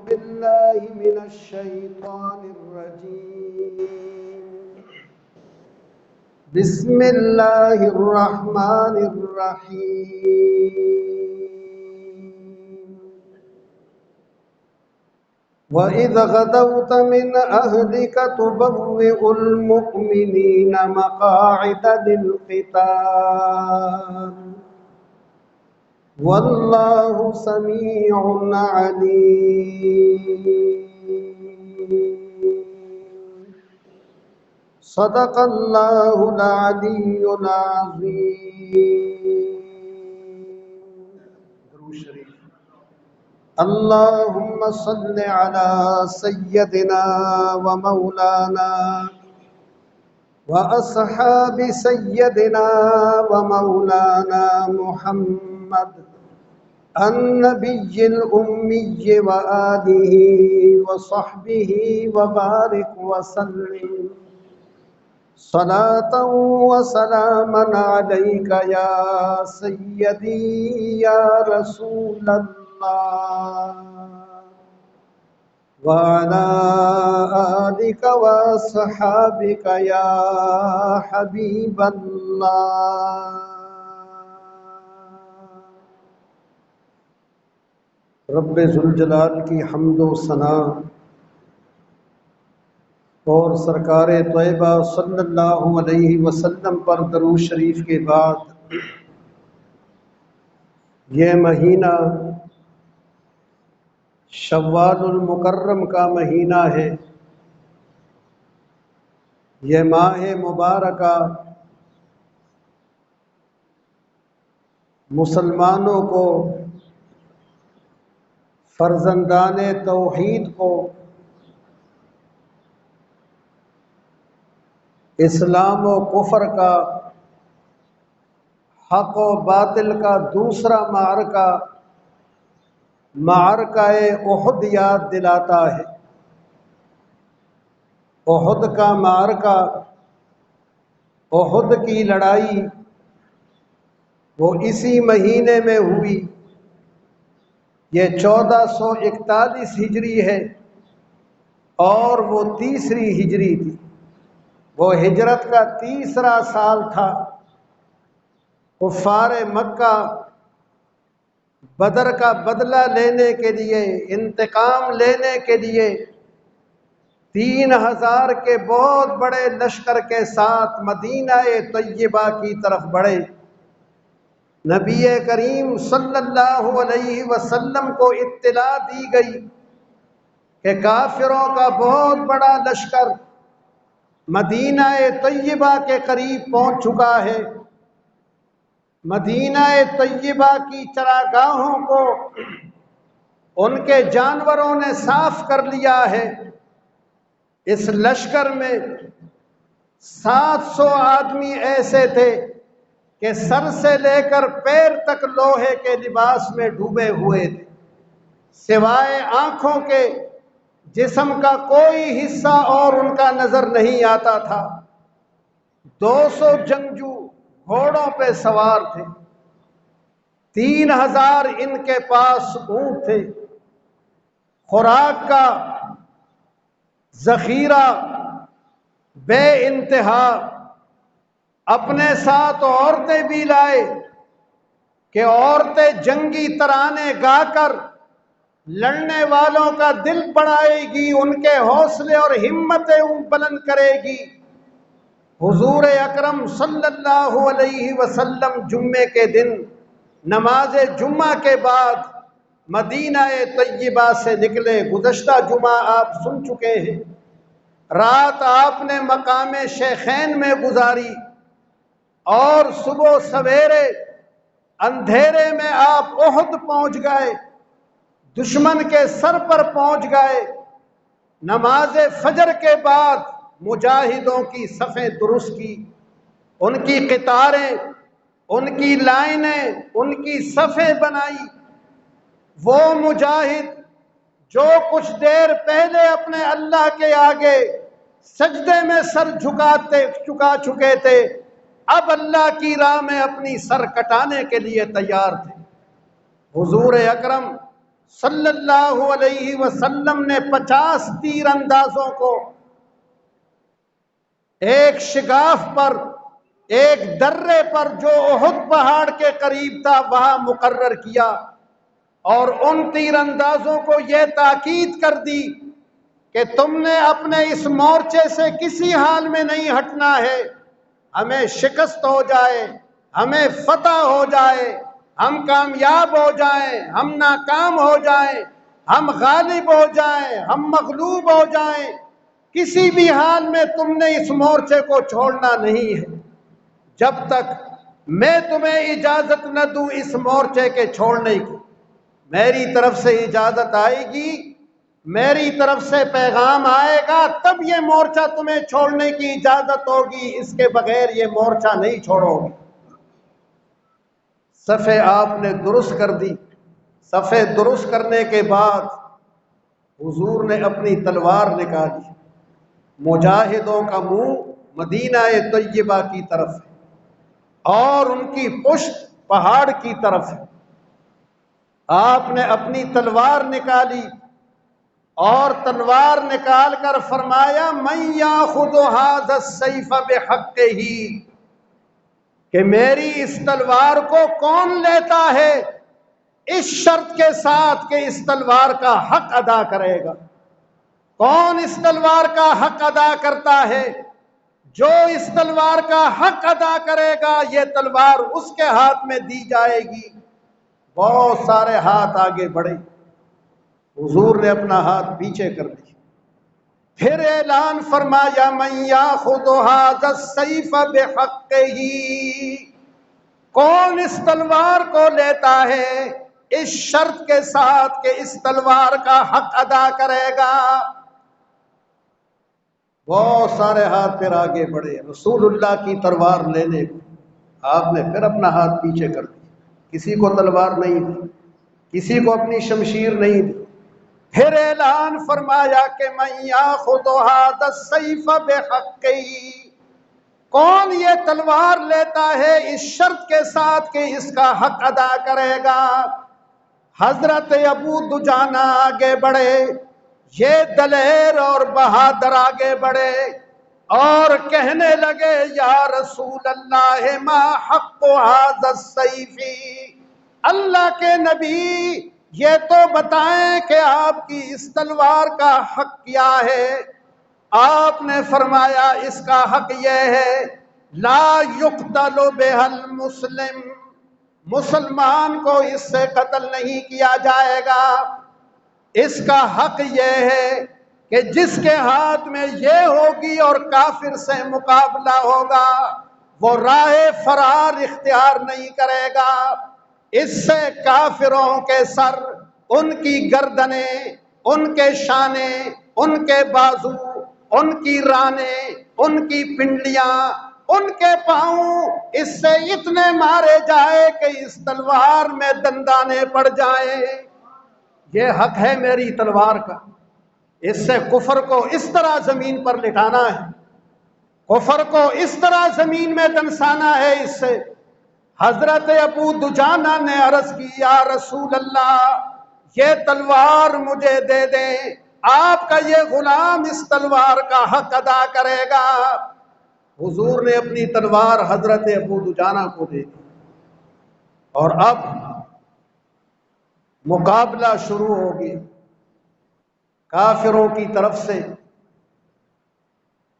بالله من الشيطان الرجيم. بسم الله الرحمن الرحيم. وإذ غدوت من أهلك تبوئ المؤمنين مقاعد للقتال والله سميع عليم. صدق الله العلي العظيم. درود شریف. اللهم صل على سيدنا ومولانا وأصحاب سيدنا ومولانا محمد النبي الأمي وآله وصحبه وبارك وسلم صلاة وسلاما عليك يا سيدي يا رسول الله وعلى آلك وصحابك يا حبيب الله. رب ذوالجلال کی حمد و ثنا اور سرکار طیبہ صلی اللہ علیہ وسلم پر درود شریف کے بعد یہ مہینہ شوال المکرم کا مہینہ ہے. یہ ماہ مبارکہ مسلمانوں کو، فرزندان توحید کو اسلام و کفر کا، حق و باطل کا دوسرا معرکہ احد یاد دلاتا ہے. احد کا معرکہ، احد کی لڑائی وہ اسی مہینے میں ہوئی. یہ 1441 ہجری ہے اور وہ تیسری ہجری تھی. وہ ہجرت کا تیسرا سال تھا. کفار مکہ بدر کا بدلہ لینے کے لیے، انتقام لینے کے لیے 3000 کے بہت بڑے لشکر کے ساتھ مدینہ طیبہ کی طرف بڑھے. نبی کریم صلی اللہ علیہ وسلم کو اطلاع دی گئی کہ کافروں کا بہت بڑا لشکر مدینہ طیبہ کے قریب پہنچ چکا ہے. مدینہ طیبہ کی چراگاہوں کو ان کے جانوروں نے صاف کر لیا ہے. اس لشکر میں 700 آدمی ایسے تھے کہ سر سے لے کر پیر تک لوہے کے لباس میں ڈوبے ہوئے تھے. سوائے آنکھوں کے جسم کا کوئی حصہ اور ان کا نظر نہیں آتا تھا. 200 جنگجو گھوڑوں پہ سوار تھے. 3000 ان کے پاس اونٹ تھے. خوراک کا ذخیرہ بے انتہا. اپنے ساتھ عورتیں بھی لائے کہ عورتیں جنگی ترانے گا کر لڑنے والوں کا دل بڑھائے گی، ان کے حوصلے اور ہمتیں بلند کرے گی. حضور اکرم صلی اللہ علیہ وسلم جمعے کے دن نماز جمعہ کے بعد مدینہ طیبہ سے نکلے. گزشتہ جمعہ آپ سن چکے ہیں. رات آپ نے مقام شیخین میں گزاری اور صبح سویرے اندھیرے میں آپ احد پہنچ گئے. دشمن کے سر پر پہنچ گئے. نماز فجر کے بعد مجاہدوں کی صفیں درست کی. ان کی قطاریں، ان کی لائنیں، ان کی صفیں بنائی. وہ مجاہد جو کچھ دیر پہلے اپنے اللہ کے آگے سجدے میں سر چکا چکے تھے، اب اللہ کی راہ میں اپنی سر کٹانے کے لیے تیار تھے. حضور اکرم صلی اللہ علیہ وسلم نے 50 تیر اندازوں کو ایک شگاف پر، ایک درے پر جو احد پہاڑ کے قریب تھا وہاں مقرر کیا، اور ان تیر اندازوں کو یہ تاکید کر دی کہ تم نے اپنے اس مورچے سے کسی حال میں نہیں ہٹنا ہے، ہمیں شکست ہو جائے، ہمیں فتح ہو جائے، ہم کامیاب ہو جائیں، ہم ناکام ہو جائیں، ہم غالب ہو جائیں، ہم مغلوب ہو جائیں، کسی بھی حال میں تم نے اس مورچے کو چھوڑنا نہیں ہے جب تک میں تمہیں اجازت نہ دوں اس مورچے کے چھوڑنے کی۔ میری طرف سے اجازت آئے گی، میری طرف سے پیغام آئے گا، تب یہ مورچہ تمہیں چھوڑنے کی اجازت ہوگی، اس کے بغیر یہ مورچہ نہیں چھوڑو گے۔ صفیں آپ نے درست کر دی۔ صفیں درست کرنے کے بعد حضور نے اپنی تلوار نکالی۔ مجاہدوں کا منہ مدینہ طیبہ کی طرف ہے اور ان کی پشت پہاڑ کی طرف ہے۔ آپ نے اپنی تلوار نکالی اور تلوار نکال کر فرمایا من یاخذ ھذا السیف بحقہ، کہ میری اس تلوار کو کون لیتا ہے اس شرط کے ساتھ کہ اس تلوار کا حق ادا کرے گا۔ کون اس تلوار کا حق ادا کرتا ہے؟ جو اس تلوار کا حق ادا کرے گا یہ تلوار اس کے ہاتھ میں دی جائے گی۔ بہت سارے ہاتھ آگے بڑھے، حضور نے اپنا ہاتھ پیچھے کر دیا، پھر اعلان فرمایا من یاخذ ھذا السیف بحقہ، کون اس تلوار کو لیتا ہے اس شرط کے ساتھ کہ اس تلوار کا حق ادا کرے گا۔ بہت سارے ہاتھ پھر آگے بڑھے رسول اللہ کی تلوار لینے کو۔ آپ نے پھر اپنا ہاتھ پیچھے کر دیا، کسی کو تلوار نہیں دی، کسی کو اپنی شمشیر نہیں دی۔ پھر اعلان فرمایا کہ من یاخذ ھذا السیف بحقہ، کون یہ تلوار لیتا ہے اس شرط کے ساتھ کہ اس کا حق ادا کرے گا۔ حضرت ابو دجانہ آگے بڑھے، یہ دلیر اور بہادر آگے بڑھے اور کہنے لگے یا رسول اللہ ما حق ھذا السیف، اللہ کے نبی یہ تو بتائیں کہ آپ کی اس تلوار کا حق کیا ہے۔ آپ نے فرمایا اس کا حق یہ ہے لا یقتل بها المسلم، مسلمان کو اس سے قتل نہیں کیا جائے گا۔ اس کا حق یہ ہے کہ جس کے ہاتھ میں یہ ہوگی اور کافر سے مقابلہ ہوگا وہ راہ فرار اختیار نہیں کرے گا، اس سے کافروں کے سر، ان کی گردنیں، ان کے شانے، ان کے بازو، ان کی رانیں، ان کی پنڈلیاں، ان کے پاؤں اس سے اتنے مارے جائے کہ اس تلوار میں دندانے پڑ جائیں۔ یہ حق ہے میری تلوار کا۔ اس سے کفر کو اس طرح زمین پر لٹانا ہے، کفر کو اس طرح زمین میں دنسانا ہے اس سے۔ حضرت ابو دجانہ نے عرض کی یا رسول اللہ یہ تلوار مجھے دے دیں، آپ کا یہ غلام اس تلوار کا حق ادا کرے گا۔ حضور نے اپنی تلوار حضرت ابو دجانہ کو دے دی اور اب مقابلہ شروع ہو گیا۔ کافروں کی طرف سے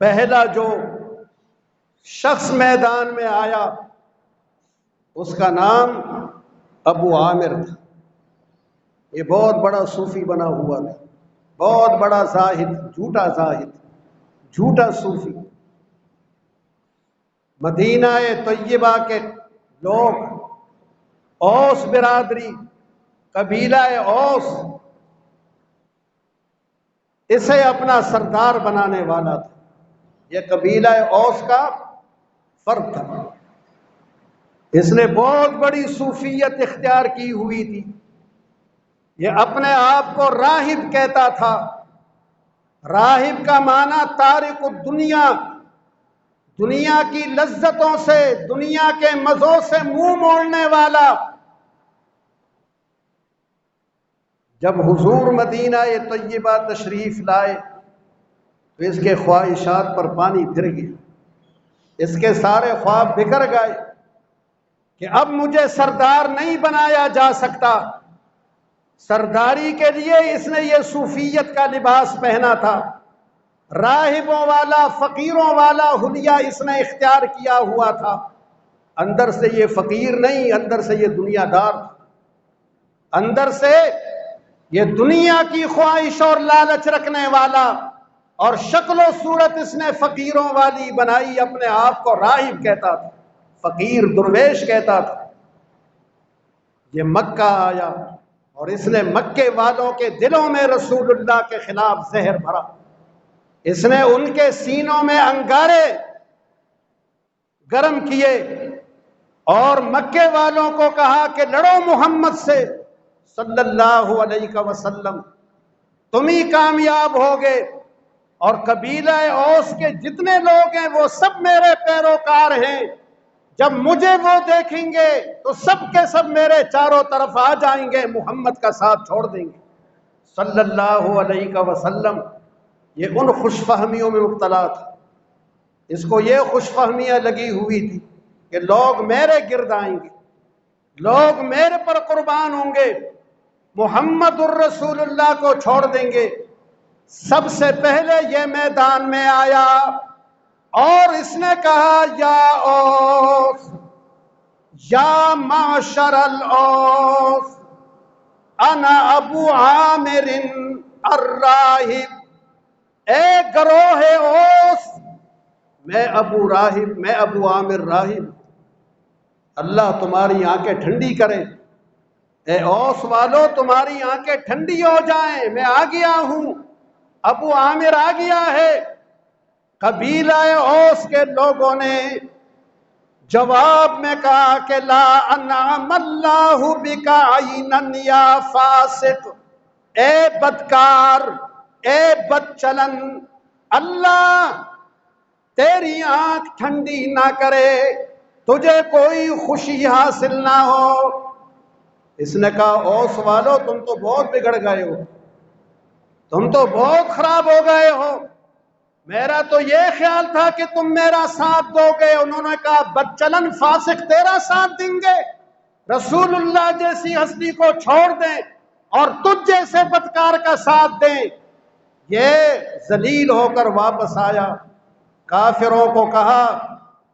پہلا جو شخص میدان میں آیا اس کا نام ابو عامر تھا۔ یہ بہت بڑا صوفی بنا ہوا تھا، بہت بڑا زاہد، جھوٹا صوفی۔ مدینہ طیبہ کے لوگ، اوس برادری، قبیلہ اوس، اسے اپنا سردار بنانے والا تھا۔ یہ قبیلہ اوس کا فرد تھا، اس نے بہت بڑی صوفیت اختیار کی ہوئی تھی۔ یہ اپنے آپ کو راہب کہتا تھا۔ راہب کا معنی تارک الدنیا، دنیا کی لذتوں سے، دنیا کے مزوں سے منہ موڑنے والا۔ جب حضور مدینہ طیبہ تشریف لائے تو اس کے خواہشات پر پانی پھر گیا، اس کے سارے خواب بکھر گئے کہ اب مجھے سردار نہیں بنایا جا سکتا۔ سرداری کے لیے اس نے یہ صوفیت کا لباس پہنا تھا، راہبوں والا فقیروں والا حلیہ اس نے اختیار کیا ہوا تھا۔ اندر سے یہ فقیر نہیں، اندر سے یہ دنیا دار تھا، اندر سے یہ دنیا کی خواہش اور لالچ رکھنے والا، اور شکل و صورت اس نے فقیروں والی بنائی، اپنے آپ کو راہب کہتا تھا، فقیر درویش کہتا تھا۔ یہ مکہ آیا اور اس نے مکے والوں کے دلوں میں رسول اللہ کے خلاف زہر بھرا، اس نے ان کے سینوں میں انگارے گرم کیے اور مکے والوں کو کہا کہ لڑو محمد سے صلی اللہ علیہ وسلم، تم ہی کامیاب ہوگے، اور قبیلہ اوس کے جتنے لوگ ہیں وہ سب میرے پیروکار ہیں، جب مجھے وہ دیکھیں گے تو سب کے سب میرے چاروں طرف آ جائیں گے، محمد کا ساتھ چھوڑ دیں گے صلی اللہ علیہ وسلم۔ یہ ان خوش فہمیوں میں مبتلا تھا، اس کو یہ خوش فہمیاں لگی ہوئی تھی کہ لوگ میرے گرد آئیں گے، لوگ میرے پر قربان ہوں گے، محمد الرسول اللہ کو چھوڑ دیں گے۔ سب سے پہلے یہ میدان میں آیا اور اس نے کہا یا اوس، یا معشر الاوس، انا ابو عامر الراہب، اے گروہ اوس، میں ابو عامر راہب، اللہ تمہاری آنکھیں ٹھنڈی کرے، اے اوس والو تمہاری آنکھیں ٹھنڈی ہو جائیں، میں آ گیا ہوں، ابو عامر آ گیا ہے۔ قبیلہ اوس کے لوگوں نے جواب میں کہا کہ لا انعم اللہ بک عینا یا فاسق، اے بدکار، اے بد چلن، اللہ تیری آنکھ ٹھنڈی نہ کرے، تجھے کوئی خوشی حاصل نہ ہو۔ اس نے کہا اوس والو تم تو بہت بگڑ گئے ہو، تم تو بہت خراب ہو گئے ہو، میرا تو یہ خیال تھا کہ تم میرا ساتھ دو گے۔ انہوں نے کہا بدچلن فاسق تیرا ساتھ دیں گے، رسول اللہ جیسی ہستی کو چھوڑ دیں اور تجھ جیسے بدکار کا ساتھ دیں۔ یہ ذلیل ہو کر واپس آیا، کافروں کو کہا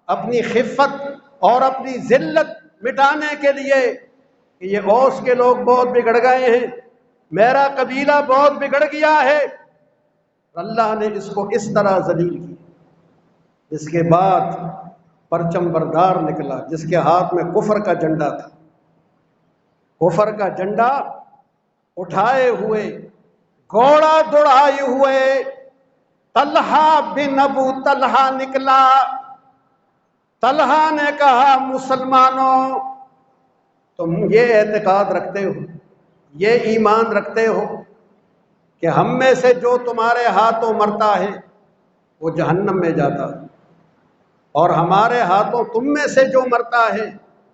اپنی خفت اور اپنی ذلت مٹانے کے لیے کہ یہ اوس کے لوگ بہت بگڑ گئے ہیں، میرا قبیلہ بہت بگڑ گیا ہے۔ اللہ نے اس کو اس طرح ذلیل کی۔ اس کے بعد پرچم بردار نکلا جس کے ہاتھ میں کفر کا جھنڈا تھا، کفر کا جھنڈا اٹھائے ہوئے، گھوڑا دوڑائے ہوئے طلحہ بن ابو طلحہ نکلا۔ طلحہ نے کہا مسلمانوں تم یہ اعتقاد رکھتے ہو، یہ ایمان رکھتے ہو کہ ہم میں سے جو تمہارے ہاتھوں مرتا ہے وہ جہنم میں جاتا ہے، اور ہمارے ہاتھوں تم میں سے جو مرتا ہے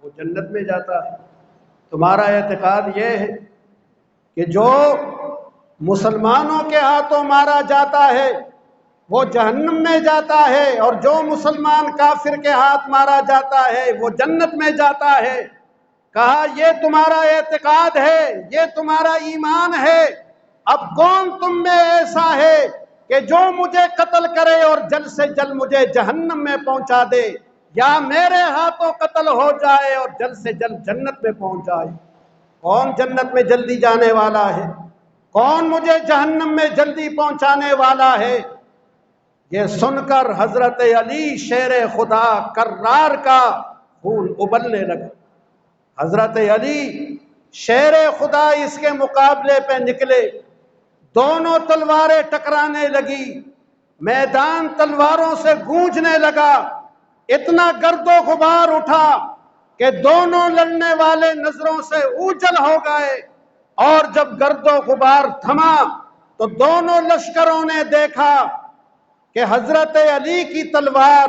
وہ جنت میں جاتا ہے۔ تمہارا اعتقاد یہ ہے کہ جو مسلمانوں کے ہاتھوں مارا جاتا ہے وہ جہنم میں جاتا ہے، اور جو مسلمان کافر کے ہاتھ مارا جاتا ہے وہ جنت میں جاتا ہے۔ کہا یہ تمہارا اعتقاد ہے، یہ تمہارا ایمان ہے، اب کون تم میں ایسا ہے کہ جو مجھے قتل کرے اور جلد سے جلد مجھے جہنم میں پہنچا دے، یا میرے ہاتھوں قتل ہو جائے اور جلد سے جلد جنت میں پہنچ جائے؟ کون جنت میں جلدی جانے والا ہے؟ کون مجھے جہنم میں جلدی پہنچانے والا ہے؟ یہ سن کر حضرت علی شیر خدا کرار کا خون ابلنے لگا۔ حضرت علی شیر خدا اس کے مقابلے پہ نکلے، دونوں تلواریں ٹکرانے لگی، میدان تلواروں سے گونجنے لگا، اتنا گرد و غبار اٹھا کہ دونوں لڑنے والے نظروں سے اوجھل ہو گئے، اور جب گرد و غبار تھما تو دونوں لشکروں نے دیکھا کہ حضرت علی کی تلوار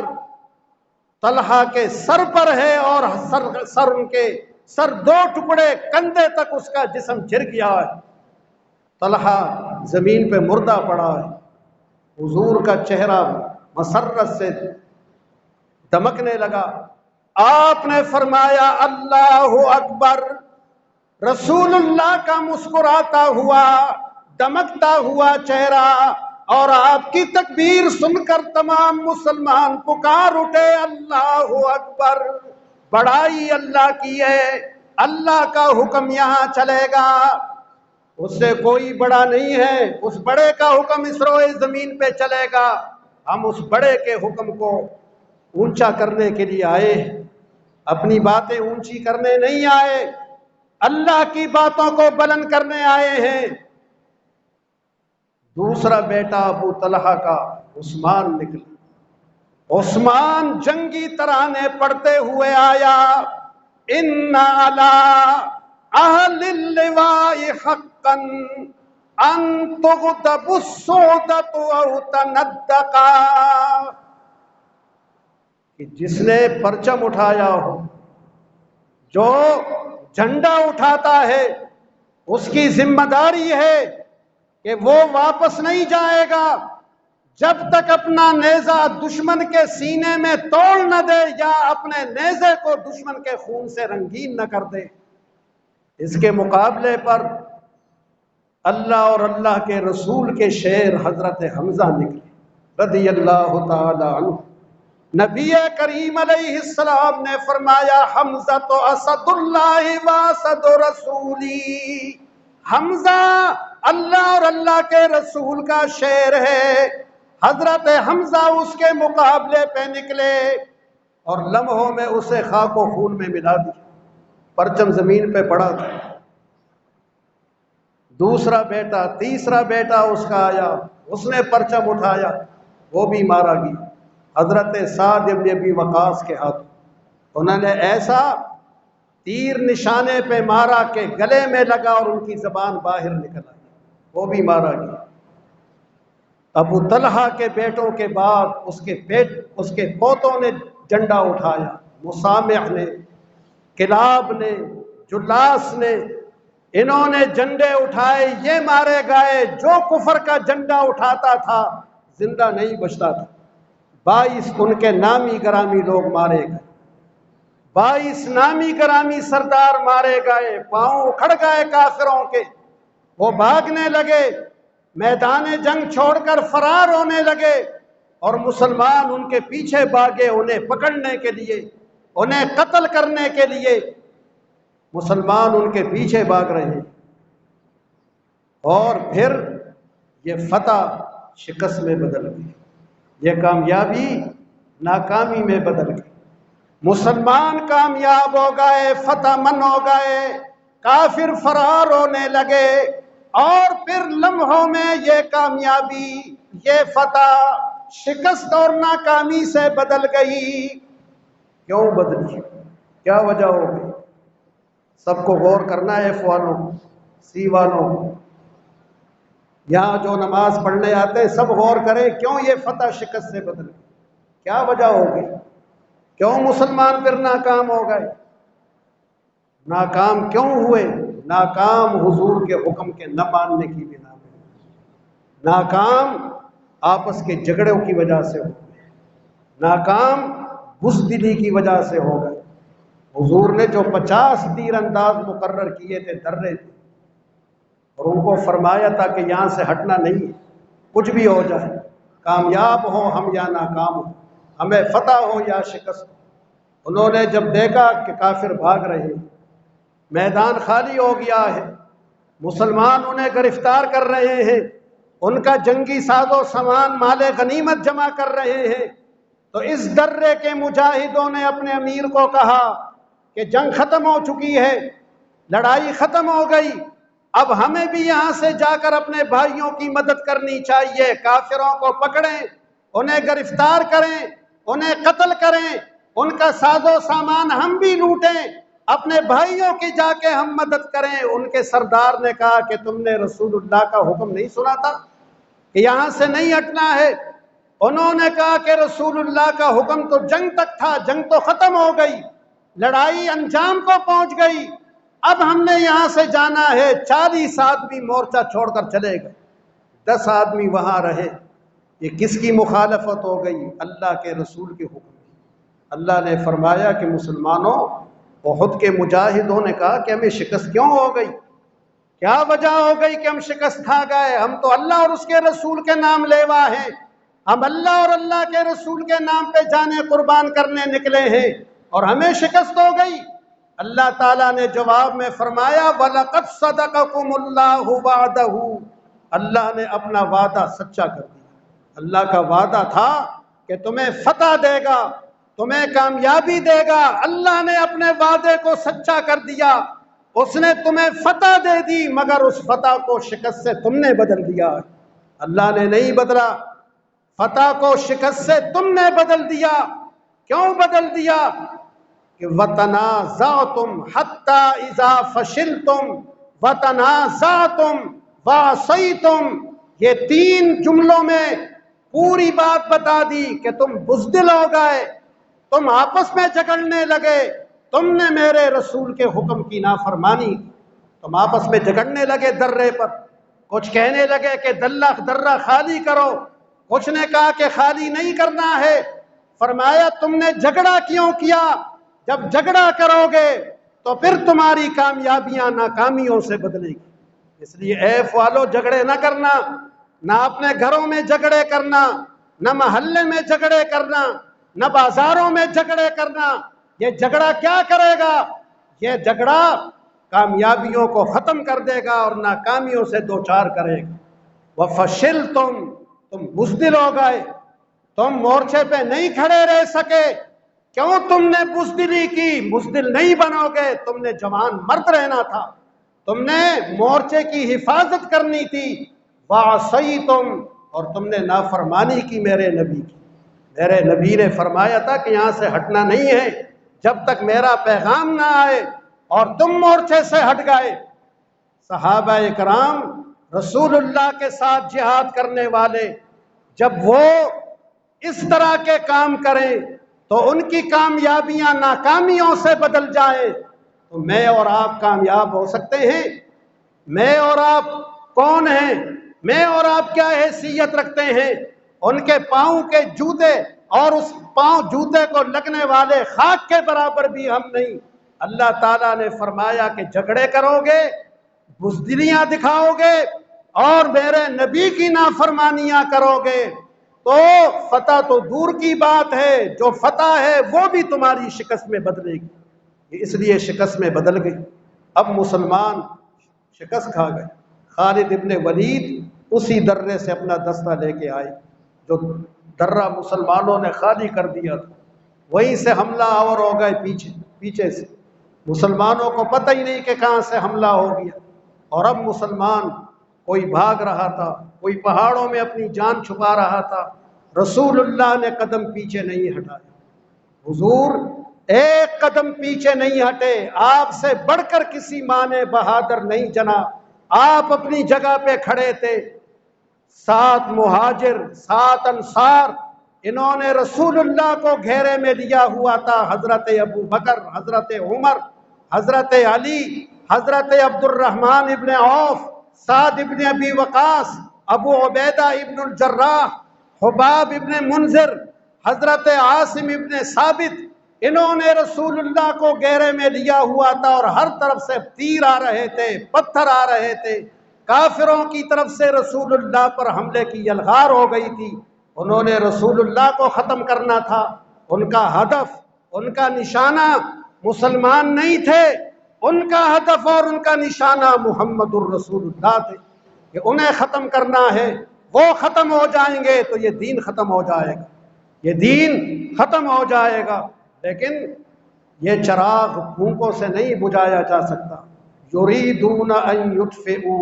طلحہ کے سر پر ہے، اور سر ان کے سر دو ٹکڑے، کندھے تک اس کا جسم چر گیا ہے۔ طلحہ زمین پہ مردہ پڑا ہے، حضور کا چہرہ مسرت سے دمکنے لگا۔ آپ نے فرمایا اللہ اکبر۔ رسول اللہ کا مسکراتا ہوا دمکتا ہوا چہرہ اور آپ کی تکبیر سن کر تمام مسلمان پکار اٹھے اللہ اکبر، بڑائی اللہ کی ہے، اللہ کا حکم یہاں چلے گا، اس سے کوئی بڑا نہیں ہے، اس بڑے کا حکم اس روئے زمین پہ چلے گا، ہم اس بڑے کے حکم کو اونچا کرنے کے لیے آئے، اپنی باتیں اونچی کرنے نہیں آئے، اللہ کی باتوں کو بلند کرنے آئے ہیں۔ دوسرا بیٹا ابو طلحہ کا عثمان نکلا، عثمان جنگی ترانے پڑھتے ہوئے آیا، ان علی اہل اللواء حقا ان تغضب السعودۃ او تندقا، کہ جس نے پرچم اٹھایا ہو، جو جھنڈا اٹھاتا ہے، اس کی ذمہ داری ہے کہ وہ واپس نہیں جائے گا جب تک اپنا نیزہ دشمن کے سینے میں توڑ نہ دے یا اپنے نیزے کو دشمن کے خون سے رنگین نہ کر دے۔ اس کے مقابلے پر اللہ اور اللہ کے رسول کے شیر حضرت حمزہ نکلے رضی اللہ تعالی عنہ۔ نبی کریم علیہ السلام نے فرمایا حمزہ تو اسد اللہ واسد رسولی، حمزہ اللہ اور اللہ کے رسول کا شیر ہے۔ حضرت حمزہ اس کے مقابلے پہ نکلے اور لمحوں میں اسے خاک و خون میں ملا دی، پرچم زمین پہ پڑا تھا۔ دوسرا بیٹا تیسرا بیٹا اس کا آیا، اس نے پرچم اٹھایا، وہ بھی مارا گیا حضرت سعد بن ابی وقاص کے ہاتھ۔ انہوں نے ایسا تیر نشانے پہ مارا کہ گلے میں لگا اور ان کی زبان باہر نکل آئی، وہ بھی مارا گیا۔ ابو طلحہ کے بیٹوں کے بعد اس کے پوتوں نے جھنڈا اٹھایا، مسامع نے، کلاب نے، جلاس نے، انہوں نے جھنڈے اٹھائے، یہ مارے گئے۔ جو کفر کا جھنڈا اٹھاتا تھا زندہ نہیں بچتا تھا۔ 22 ان کے نامی گرامی لوگ مارے گئے، 22 نامی گرامی سردار مارے گئے، پاؤں اکھڑ گئے کافروں کے، وہ بھاگنے لگے، میدان جنگ چھوڑ کر فرار ہونے لگے، اور مسلمان ان کے پیچھے بھاگے انہیں پکڑنے کے لیے، انہیں قتل کرنے کے لیے۔ مسلمان ان کے پیچھے بھاگ رہے ہیں، اور پھر یہ فتح شکست میں بدل گئی، یہ کامیابی ناکامی میں بدل گئی۔ مسلمان کامیاب ہو گئے، فتح من ہو گئے، کافر فرار ہونے لگے، اور پھر لمحوں میں یہ کامیابی، یہ فتح شکست اور ناکامی سے بدل گئی۔ کیوں بدلی؟ کیا وجہ ہو گئی؟ سب کو غور کرنا ہے، ایف والوں سی والوں، یہاں جو نماز پڑھنے آتے ہیں سب غور کریں، کیوں یہ فتح شکست سے بدل گئی؟ کیا وجہ ہو گئی؟ کیوں مسلمان پھر ناکام ہو گئے؟ ناکام کیوں ہوئے؟ ناکام حضور کے حکم کے نہ ماننے کی بنا پہ، ناکام آپس کے جھگڑوں کی وجہ سے ہو گئے، ناکام بزدلی کی وجہ سے ہو گئے۔ حضور نے جو 50 تیر انداز مقرر کیے تھے درے تھے، اور ان کو فرمایا تھا کہ یہاں سے ہٹنا نہیں ہے، کچھ بھی ہو جائے، کامیاب ہو ہم یا ناکام ہو، ہمیں فتح ہو یا شکست ہو۔ انہوں نے جب دیکھا کہ کافر بھاگ رہے ہیں، میدان خالی ہو گیا ہے، مسلمان انہیں گرفتار کر رہے ہیں، ان کا جنگی ساز و سامان مال غنیمت جمع کر رہے ہیں، تو اس درے کے مجاہدوں نے اپنے امیر کو کہا کہ جنگ ختم ہو چکی ہے، لڑائی ختم ہو گئی، اب ہمیں بھی یہاں سے جا کر اپنے بھائیوں کی مدد کرنی چاہیے، کافروں کو پکڑیں، انہیں گرفتار کریں، انہیں قتل کریں، ان کا ساز و سامان ہم بھی لوٹیں، اپنے بھائیوں کی جا کے ہم مدد کریں۔ ان کے سردار نے کہا کہ تم نے رسول اللہ کا حکم نہیں سنا تھا کہ یہاں سے نہیں ہٹنا ہے؟ انہوں نے کہا کہ رسول اللہ کا حکم تو جنگ تک تھا، جنگ تو ختم ہو گئی، لڑائی انجام کو پہنچ گئی، اب ہم نے یہاں سے جانا ہے، 40 آدمی مورچہ چھوڑ کر چلے گئے، 10 آدمی وہاں رہے۔ یہ کس کی مخالفت ہو گئی؟ اللہ کے رسول کے حکم کی۔ اللہ نے فرمایا کہ مسلمانوں، احد کے مجاہدوں نے کہا کہ ہمیں شکست کیوں ہو گئی؟ کیا وجہ ہو گئی کہ ہم شکست کھا گئے؟ ہم تو اللہ اور اس کے رسول کے نام لیوا ہیں، ہم اللہ اور اللہ کے رسول کے نام پہ جانیں قربان کرنے نکلے ہیں، اور ہمیں شکست ہو گئی۔ اللہ تعالیٰ نے جواب میں فرمایا وَلَقَدْ صَدَقَكُمُ اللَّهُ وَعْدَهُ، اللہ نے اپنا وعدہ سچا کر دیا۔ اللہ کا وعدہ تھا کہ تمہیں فتح دے گا، تمہیں کامیابی دے گا، اللہ نے اپنے وعدے کو سچا کر دیا۔ اس نے تمہیں فتح دے دی، مگر اس فتح کو شکست سے تم نے بدل دیا۔ اللہ نے نہیں بدلا، فتح کو شکست سے تم نے بدل دیا۔ کیوں بدل دیا؟ کہ وَتَنَازَعْتُمْ حَتَّى إِذَا فَشِلْتُمْ وَتَنَازَعْتُمْ وَعَصَيْتُمْ، یہ 3 جملوں میں پوری بات بتا دی کہ تم بزدل ہو گئے، تم آپس میں جھگڑنے لگے، تم نے میرے رسول کے حکم کی نافرمانی کی، تم آپس میں جھگڑنے لگے درے پر، کچھ کہنے لگے کہ درہ خالی کرو، کچھ نے کہا کہ خالی نہیں کرنا ہے۔ فرمایا تم نے جھگڑا کیوں کیا؟ جب جھگڑا کرو گے تو پھر تمہاری کامیابیاں ناکامیوں سے بدلے گی۔ اس لیے اے فوالو، جھگڑے نہ کرنا، نہ اپنے گھروں میں جھگڑے کرنا، نہ محلے میں جھگڑے کرنا، نہ بازاروں میں جھگڑے کرنا۔ یہ جھگڑا کیا کرے گا؟ یہ جھگڑا کامیابیوں کو ختم کر دے گا اور ناکامیوں سے دوچار کرے گا۔ وَفَشِلْتُمْ، تم بزدل ہو گئے، تم مورچے پہ نہیں کھڑے رہ سکے۔ کیوں تم نے بزدلی کی؟ بزدل نہیں بنو گے، تم نے جوان مرد رہنا تھا، تم نے مورچے کی حفاظت کرنی تھی۔ وَعَصَيْتُمْ، اور تم نے نافرمانی کی میرے نبی کی۔ میرے نبی نے فرمایا تھا کہ یہاں سے ہٹنا نہیں ہے جب تک میرا پیغام نہ آئے، اور تم مورچے سے ہٹ گئے۔ صحابہ کرام رسول اللہ کے ساتھ جہاد کرنے والے جب وہ اس طرح کے کام کریں تو ان کی کامیابیاں ناکامیوں سے بدل جائیں، تو میں اور آپ کامیاب ہو سکتے ہیں؟ میں اور آپ کون ہیں؟ میں اور آپ کیا حیثیت رکھتے ہیں؟ ان کے پاؤں کے جوتے اور اس پاؤں جوتے کو لگنے والے خاک کے برابر بھی ہم نہیں۔ اللہ تعالیٰ نے فرمایا کہ جھگڑے کرو گے، بزدلیاں دکھاؤ گے اور میرے نبی کی نافرمانیاں کرو گے تو فتح تو دور کی بات ہے، جو فتح ہے وہ بھی تمہاری شکست میں بدلے گی۔ اس لیے شکست میں بدل گئی۔ اب مسلمان شکست کھا گئے۔ خالد ابن ولید اسی درے سے اپنا دستہ لے کے آئے جو درہ مسلمانوں نے خالی کر دیا تھا، وہیں سے حملہ آور ہو گئے پیچھے سے۔ مسلمانوں کو پتہ ہی نہیں کہ کہاں سے حملہ ہو گیا، اور اب مسلمان کوئی بھاگ رہا تھا، کوئی پہاڑوں میں اپنی جان چھپا رہا تھا۔ رسول اللہ نے قدم پیچھے نہیں ہٹایا، حضور ایک قدم پیچھے نہیں ہٹے، آپ سے بڑھ کر کسی ماں نے بہادر نہیں جنا، آپ اپنی جگہ پہ کھڑے تھے۔ 7 مہاجر، 7 انصار، انہوں نے رسول اللہ کو گھیرے میں لیا ہوا تھا۔ حضرت ابو بکر، حضرت عمر، حضرت علی، حضرت عبد الرحمن ابن عوف، سعد ابن ابی وقاص، ابو عبیدہ ابن الجراح، حباب ابن منذر، حضرت عاصم ابن ثابت، انہوں نے رسول اللہ کو گھیرے میں لیا ہوا تھا، اور ہر طرف سے تیر آ رہے تھے، پتھر آ رہے تھے، کافروں کی طرف سے رسول اللہ پر حملے کی یلغار ہو گئی تھی۔ انہوں نے رسول اللہ کو ختم کرنا تھا، ان کا ہدف، ان کا نشانہ مسلمان نہیں تھے، ان کا ہدف اور ان کا نشانہ محمد الرسول اللہ تھے کہ انہیں ختم کرنا ہے۔ وہ ختم ہو جائیں گے تو یہ دین ختم ہو جائے گا، یہ دین ختم ہو جائے گا۔ لیکن یہ چراغ پھونکوں سے نہیں بجھایا جا سکتا۔ یریدون ان یطفئوا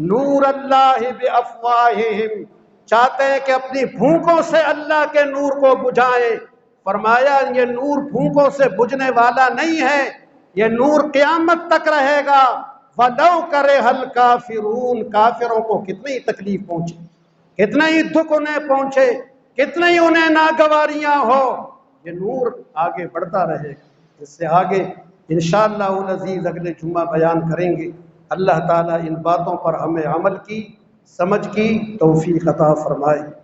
نور اللہ بافواہہم، چاہتے ہیں کہ اپنی پھونکوں سے اللہ کے نور کو بجھائیں۔ فرمایا یہ نور پھونکوں سے بجھنے والا نہیں ہے، یہ نور قیامت تک رہے گا۔ وَلَوْ كَرِهَ الْكَافِرُونَ، کافروں کو کتنی تکلیف پہنچے، کتنا ہی دکھ انہیں پہنچے، کتنے ہی انہیں ناگواریاں ہو، یہ نور آگے بڑھتا رہے گا۔ اس سے آگے انشاءاللہ العزیز اگلے جمعہ بیان کریں گے۔ اللہ تعالیٰ ان باتوں پر ہمیں عمل کی، سمجھ کی توفیق عطا فرمائے۔